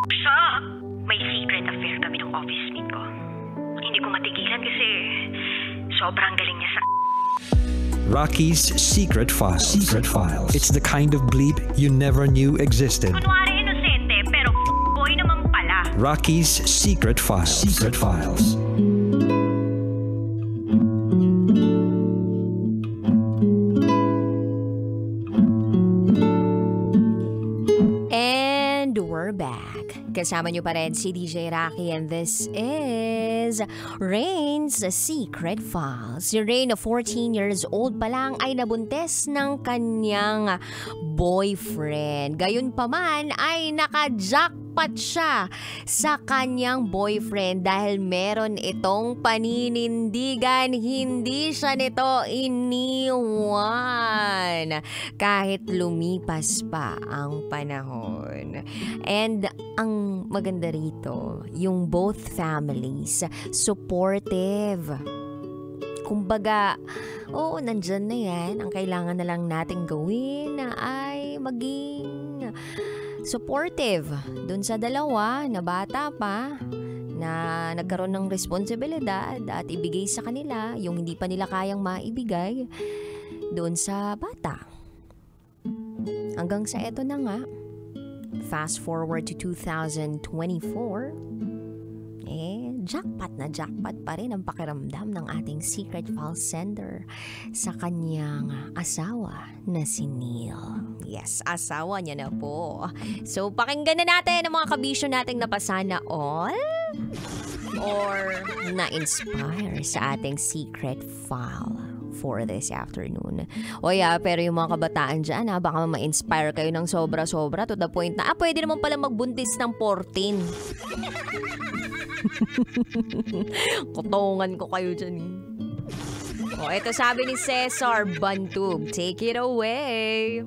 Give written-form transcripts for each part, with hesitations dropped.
siya. May secret affair kami ng office mate ko. Hindi ko matigilan kasi sobrang galing niya sa... Rocky's Secret Files. Secret Files. It's the kind of bleep you never knew existed. Kunwari inosente, pero boy naman pala. Rocky's Secret Files. Secret Files. And we're back. Kasama niyo pa rin si DJ Rocky and this is Rain's Secret Files. Si Rain na 14 years old pa lang ay nabuntis ng kanyang boyfriend. Gayon pa man ay naka-jackpot siya sa kanyang boyfriend dahil meron itong paninindigan. Hindi siya nito iniwan kahit lumipas pa ang panahon. And ang maganda rito, yung both families supportive. Kumbaga, oo, nandyan na yan. Ang kailangan na lang nating gawin ay maging supportive dun sa dalawa na bata pa na nagkaroon ng responsibilidad at ibigay sa kanila yung hindi pa nila kayang maibigay doon sa bata. Hanggang sa eto na nga, fast forward to 2024, jackpot na jackpot pa rin ang pakiramdam ng ating Secret Files sender sa kanyang asawa na si Neil. Yes, asawa niya na po. So, pakinggan na natin ang mga kabisyo nating napasana all or na-inspire sa ating Secret File for this afternoon. O yeah, pero yung mga kabataan dyan, baka ma-inspire kayo ng sobra-sobra to the point na, pwede naman pala magbuntis ng 14. Kutungan ko kayo dyan. Ito sabi ni Cesar Bantug. Take it away.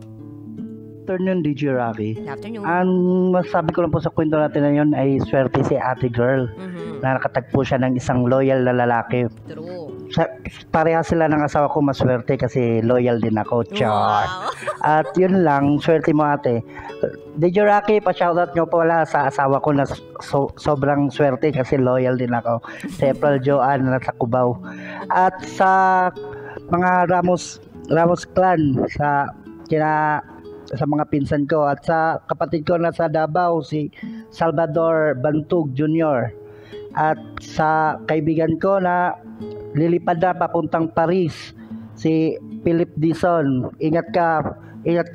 Afternoon, DJ Rocky. Good afternoon. Ang masabi ko lang po sa kwento natin na yun ay swerte si ate girl na nakatagpo siya ng isang loyal na lalaki. True. Pareha sila ng asawa ko, maswerte kasi loyal din ako. Char. Wow. At yun lang, swerte mo ate. DJ Rocky, pa-shoutout nyo po wala sa asawa ko na sobrang swerte kasi loyal din ako. Si April Joanne na sa Cubao. At sa mga Ramos clan, sa mga pinsan ko at sa kapatid ko na sa Davao, si Salvador Bantug Jr. At sa kaibigan ko na lilipad na papuntang Paris, si Philip Dison. Ingat ka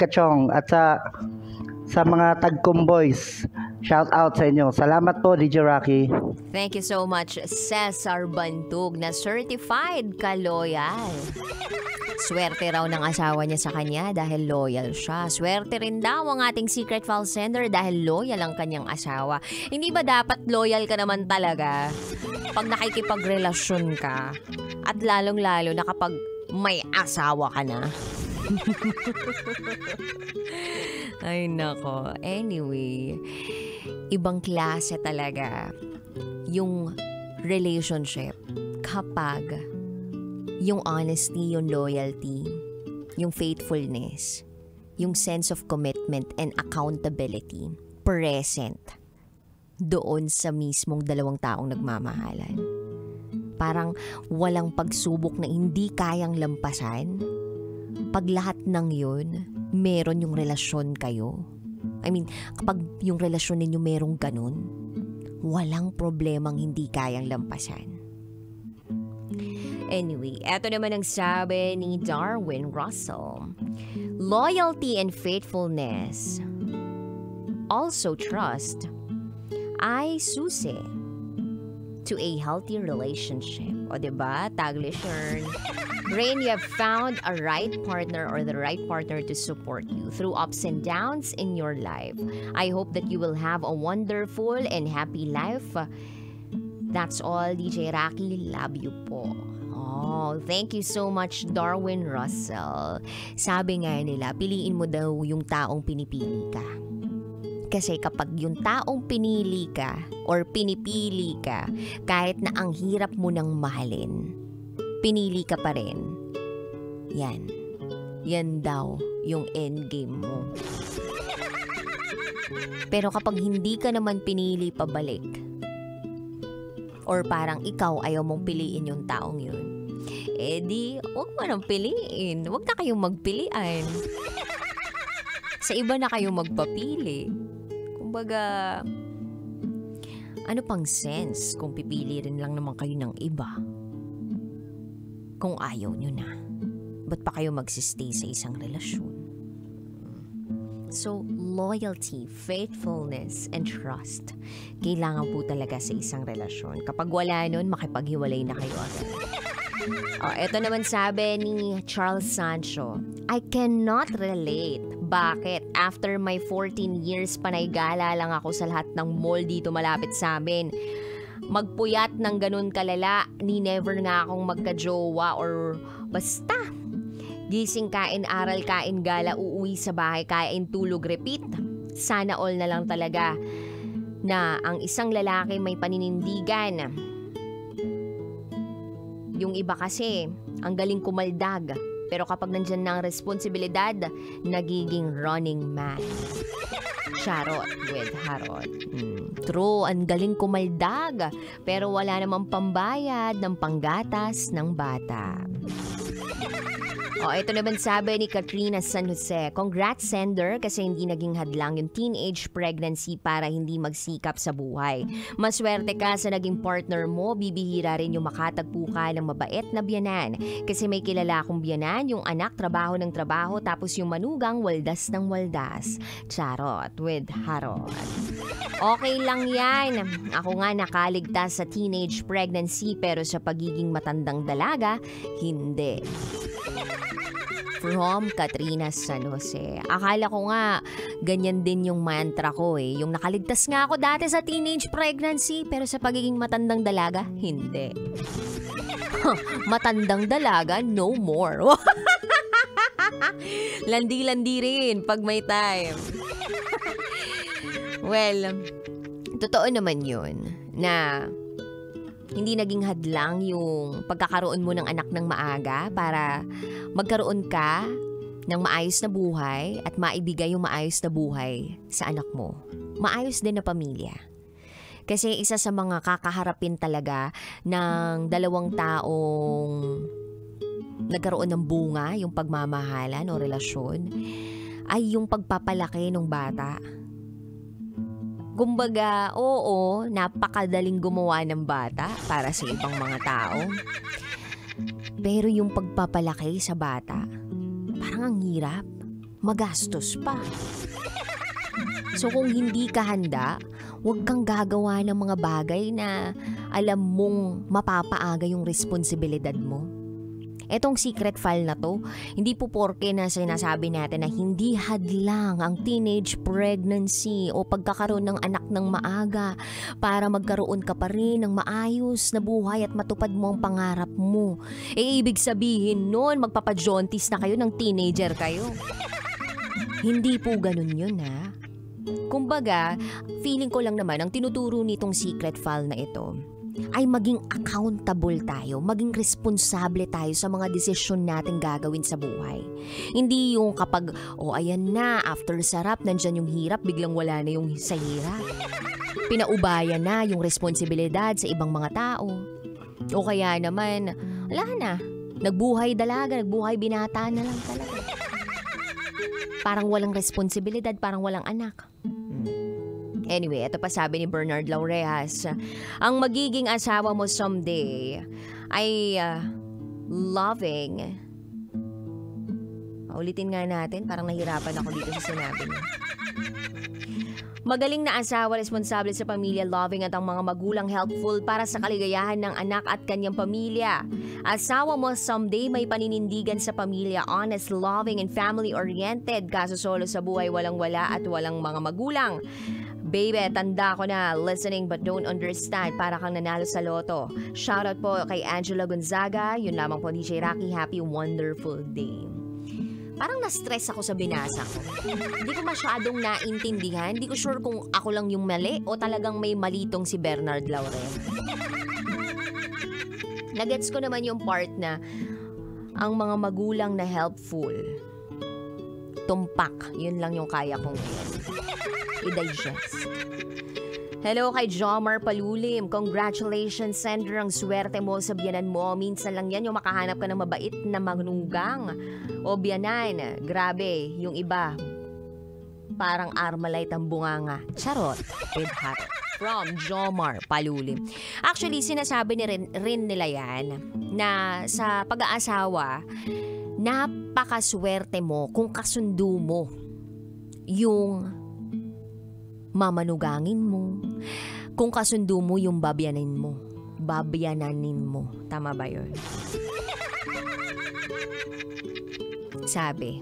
Chong. At sa mga Tagcom boys, shout out sa inyo. Salamat po, DJ Rocky. Thank you so much, Cesar Bantug, na certified ka loyal. Swerte raw ng asawa niya sa kanya dahil loyal siya. Swerte rin daw ang ating Secret File sender dahil loyal ang kanyang asawa. Hindi ba dapat loyal ka naman talaga pag nakikipagrelasyon ka? At lalong-lalo na kapag may asawa ka na. Ay nako. Anyway, ibang klase talaga yung relationship kapag yung honesty, yung loyalty, yung faithfulness, yung sense of commitment and accountability present doon sa mismong dalawang taong nagmamahalan. Parang walang pagsubok na hindi kayang lampasan. Pag lahat ng yun, meron yung relasyon kayo. I mean, kapag yung relasyon ninyo merong ganun, walang problemang hindi kayang lampasan. Anyway, eto naman ang sabi ni Darwin Russell. Loyalty and faithfulness, also trust, ay susi to a healthy relationship. O diba? Taglish yun. Rain, you have found a right partner or the right partner to support you through ups and downs in your life. I hope that you will have a wonderful and happy life. That's all, DJ Rocky. Love you po. Oh, thank you so much, Darwin Russell. Sabi nga nila, piliin mo daw yung taong pinipili ka. Kasi kapag yung taong pinili ka or pinipili ka, kahit na ang hirap mo nang mahalin, pinili ka pa rin. Yan daw yung endgame mo. Pero kapag hindi ka naman pinili pabalik, or parang ikaw ayaw mong piliin yung taong yun, di, huwag mo nang piliin. Huwag na kayong magpilian. Sa iba na kayong magpapili. Kumbaga, ano pang sense kung pipili rin lang naman kayo ng iba? Kung ayaw nyo na, ba't pa kayo magsistay sa isang relasyon? So, loyalty, faithfulness, and trust. Kailangan po talaga sa isang relasyon. Kapag wala nun, makipaghiwalay na kayo agad. Ito naman sabi ni Charles Sancho, I cannot relate. Bakit? After my 14 years, panay gala lang ako sa lahat ng mall dito malapit sa amin. Magpuyat ng ganun kalala, ni never nga akong magka-jowa or basta. Gising, kain, aral, kain, gala, uuwi sa bahay, kain, tulog, repeat. Sana all na lang talaga na ang isang lalaki may paninindigan. Yung iba kasi, ang galing kumaldag. Pero kapag nandyan na ang responsibilidad, nagiging running man. Charot with Harot. True, ang galing kumaldag. Pero wala namang pambayad ng panggatas ng bata. Ito naman sabi ni Katrina San Jose, congrats sender kasi hindi naging hadlang yung teenage pregnancy para hindi magsikap sa buhay. Maswerte ka sa naging partner mo, bibihira rin yung makatagpo ka ng mabait na biyanan. Kasi may kilala akong biyanan, yung anak trabaho ng trabaho tapos yung manugang waldas ng waldas. Charot with Harot. Okay lang yan. Ako nga nakaligtas sa teenage pregnancy pero sa pagiging matandang dalaga, hindi. From Katrina San Jose. Akala ko nga, ganyan din yung mantra ko eh. Yung nakaligtas nga ako dati sa teenage pregnancy, pero sa pagiging matandang dalaga, hindi. Matandang dalaga, no more. Landi-landi rin pag may time. Well, totoo naman yun na hindi naging hadlang yung pagkakaroon mo ng anak ng maaga para magkaroon ka ng maayos na buhay at maibigay yung maayos na buhay sa anak mo. Maayos din na pamilya. Kasi isa sa mga kakaharapin talaga ng dalawang taong nagkaroon ng bunga, yung pagmamahalan o relasyon, ay yung pagpapalaki ng bata. Kumbaga, oo, napakadaling gumawa ng bata para sa ibang mga tao. Pero yung pagpapalaki sa bata, parang ang hirap, magastos pa. So kung hindi ka handa, huwag kang gagawa ng mga bagay na alam mong mapapaaga yung responsibilidad mo. Etong secret file na to, hindi po porke na sinasabi natin na hindi hadlang ang teenage pregnancy o pagkakaroon ng anak ng maaga para magkaroon ka pa rin ng maayos na buhay at matupad mo ang pangarap mo. Ibig sabihin nun, magpapajontis na kayo ng teenager kayo. Hindi po ganun yun ha. Kumbaga, feeling ko lang naman ang tinuturo nitong secret file na ito ay maging accountable tayo, maging responsable tayo sa mga desisyon natin gagawin sa buhay. Hindi yung kapag, ayan na, after sarap, nandyan yung hirap, biglang wala na yung sa hirap. Pinaubayan na yung responsibilidad sa ibang mga tao. O kaya naman, wala na, nagbuhay dalaga, nagbuhay binata na lang talaga. Parang walang responsibilidad, parang walang anak. Anyway, ito pa sabi ni Bernard Laureas, ang magiging asawa mo someday ay loving. Ulitin nga natin, parang nahirapan ako dito sa sinabi niya. Magaling na asawa, responsable sa pamilya, loving at ang mga magulang helpful para sa kaligayahan ng anak at kanyang pamilya. Asawa mo someday may paninindigan sa pamilya, honest, loving and family-oriented. Kaso solo sa buhay, walang-wala at walang mga magulang. Baby, tanda ko na, listening but don't understand, para kang nanalo sa loto. Shoutout po kay Angela Gonzaga. Yun lamang po, DJ Rocky. Happy wonderful day. Parang na-stress ako sa binasa ko. Hindi ko masyadong naintindihan. Hindi ko sure kung ako lang yung mali o talagang may malitong si Bernard Laurel. Nagets ko naman yung part na ang mga magulang na helpful. Tumpak. Yun lang yung kaya kong ngayon. i-digest. Hello kay Jomar Palulim. Congratulations, Sandra. Ang swerte mo sa biyanan mo. Minsan lang yan yung makahanap ka ng mabait na manugang o biyanan. Grabe, yung iba parang Armalite ang bunganga. Charot. With heart. From Jomar Palulim. Actually, sinasabi rin nila yan na sa pag-aasawa, napakaswerte mo kung kasundo mo yung mamanugangin mo, kung kasundo mo yung babyanin mo. Babyananin mo. Tama ba yun? Sabi,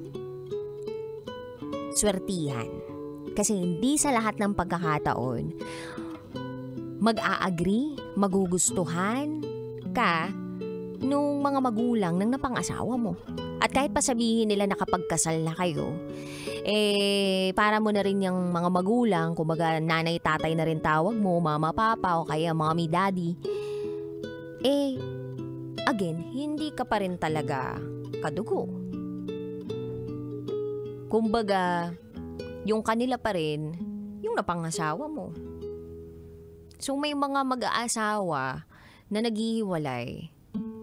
swertihan. Kasi hindi sa lahat ng pagkakataon mag-a-agree, magugustuhan ka nung mga magulang ng napangasawa mo. At kahit pa sabihin nila na kapag kasal na kayo, para mo na rin yung mga magulang, kumbaga nanay, tatay na rin tawag mo, mama, papa, o kaya mommy, daddy, again, hindi ka pa rin talaga kadugo. Kumbaga, yung kanila pa rin, yung napangasawa mo. So may mga mag-aasawa na naghihiwalay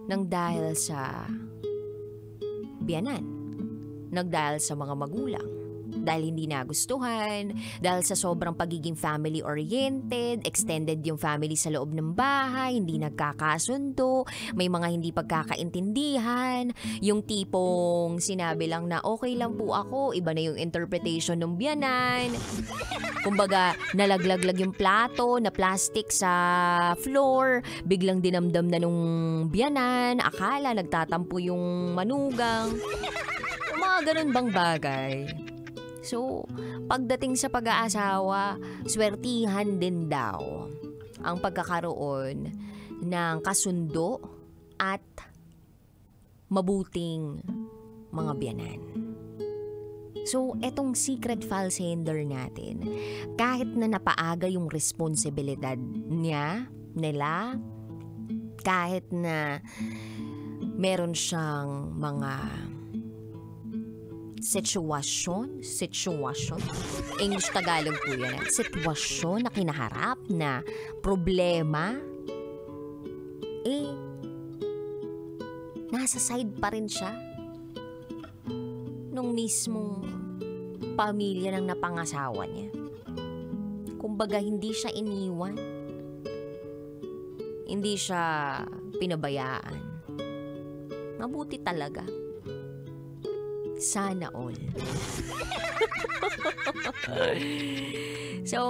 nang dahil sa biyanan, nagdahil sa mga magulang, dahil hindi nagustuhan, dahil sa sobrang pagiging family-oriented, extended yung family sa loob ng bahay, hindi nagkakasundo, may mga hindi pagkakaintindihan, yung tipong sinabi lang na okay lang po ako, iba na yung interpretation ng biyanan. Kumbaga, nalaglaglag yung plato na plastic sa floor, biglang dinamdam na nung biyanan, akala nagtatampo yung manugang. Mga ganun bang bagay? So, pagdating sa pag-aasawa, swertihan din daw ang pagkakaroon ng kasundo at mabuting mga biyanan. So, etong secret file sender natin, kahit na napaaga yung responsibilidad nila, kahit na meron siyang mga sitwasyon, English Tagalog po yan, sitwasyon na kinaharap na problema, nasa side pa rin siya nung mismong pamilya ng napangasawa niya. Kumbaga, hindi siya iniwan, hindi siya pinabayaan. Mabuti talaga. Sana all. So,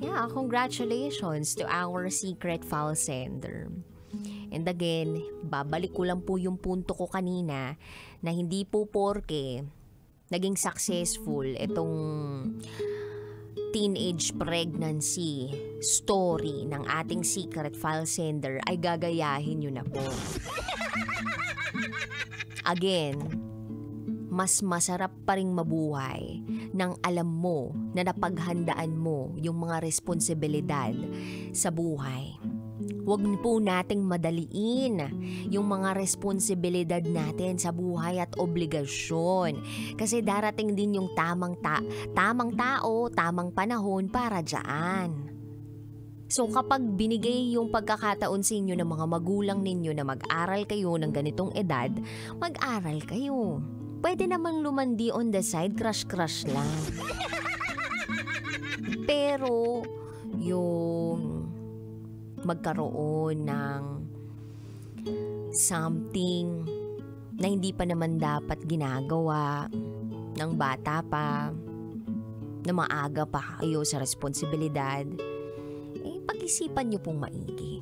yeah, congratulations to our secret file sender. And again, babalik ko lang po yung punto ko kanina na hindi po porke naging successful itong teenage pregnancy story ng ating secret file sender ay gagayahin nyo na po. Again, mas masarap pa ring mabuhay nang alam mo na napaghandaan mo yung mga responsibilidad sa buhay. Huwag po nating madaliin yung mga responsibilidad natin sa buhay at obligasyon. Kasi darating din yung tamang tao, tamang panahon para dyan. So kapag binigay yung pagkakataon sa inyo ng mga magulang ninyo na mag-aral kayo ng ganitong edad, mag-aral kayo. Pwede namang lumandi on the side, crush lang. Pero, yung magkaroon ng something na hindi pa naman dapat ginagawa ng bata pa, na maaga pa kayo sa responsibilidad, pag-isipan nyo pong maigi.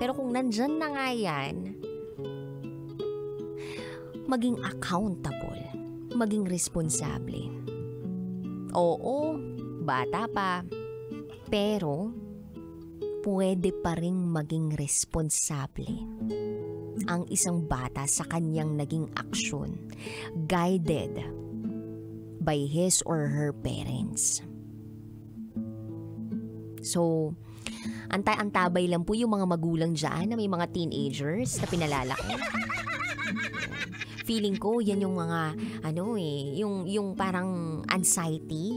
Pero kung nandyan na nga yan, maging accountable, maging responsable. Oo, bata pa, pero pwede pa rin maging responsable ang isang bata sa kanyang naging aksyon, guided by his or her parents. So, antabay lang po yung mga magulang dyan na may mga teenagers na pinalalaki. Feeling ko yan yung mga yung parang anxiety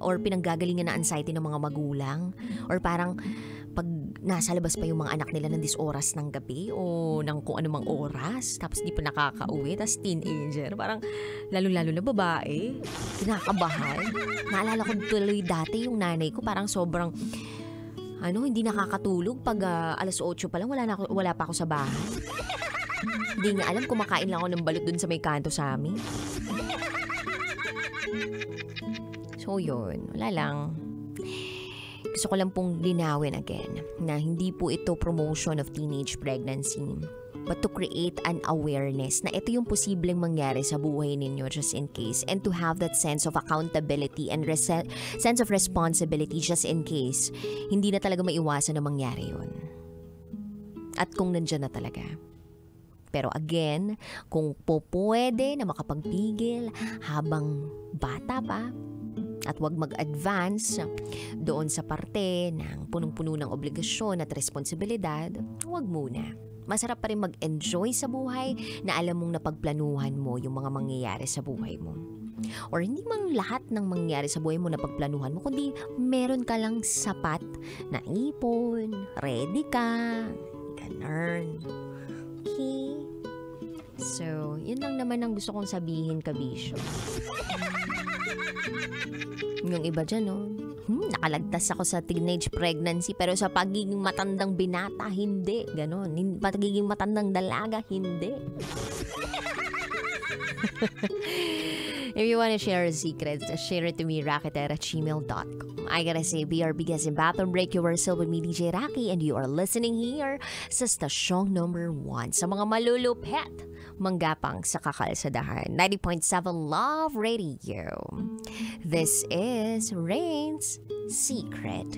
or pinanggagalingan na anxiety ng mga magulang, or parang pag nasa labas pa yung mga anak nila ng oras ng gabi o ng kung anumang oras, tapos di pa nakakauwi, tapos teenager, parang lalo-lalo na babae, kinakabahan. Naalala ko tuloy dati yung nanay ko, parang sobrang hindi nakakatulog pag 8:00 pa lang, wala pa ako sa bahay. Hindi nga alam, kumakain lang ako ng balot dun sa may kanto sa amin. So yun, wala lang. Gusto ko lang pong linawin again na hindi po ito promotion of teenage pregnancy, but to create an awareness na ito yung posibleng mangyari sa buhay ninyo just in case, and to have that sense of accountability and sense of responsibility just in case hindi na talaga maiwasan na mangyari yun. At kung nandyan na talaga. Pero again, kung pwede na makapagpigil habang bata pa, at wag mag-advance doon sa parte ng punong-puno ng obligasyon at responsibilidad, wag muna. Masarap pa rin mag-enjoy sa buhay na alam mong napagplanuhan mo yung mga mangyayari sa buhay mo. Or hindi mang lahat ng mangyayari sa buhay mo napagplanuhan mo, kundi meron ka lang sapat na ipon, ready ka, you can earn. Okay? So, yun lang naman ang gusto kong sabihin, kabisyo. Yung iba dyan, nakalagtas ako sa teenage pregnancy, pero sa pagiging matandang binata, hindi. Ganon. Pagiging matandang dalaga, hindi. If you want to share a secret, share it to me, rakiter@gmail.com. I gotta say, BRB guys in bathroom break, you were still with me, DJ Rocky, and you are listening here sa stasyong number 1 sa mga malulupet, manggapang sa kakalsadahan. 90.7 Love Radio. This is Rain's Secret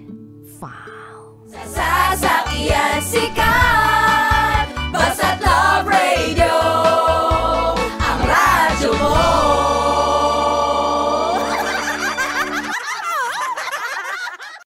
File. Sasakyan si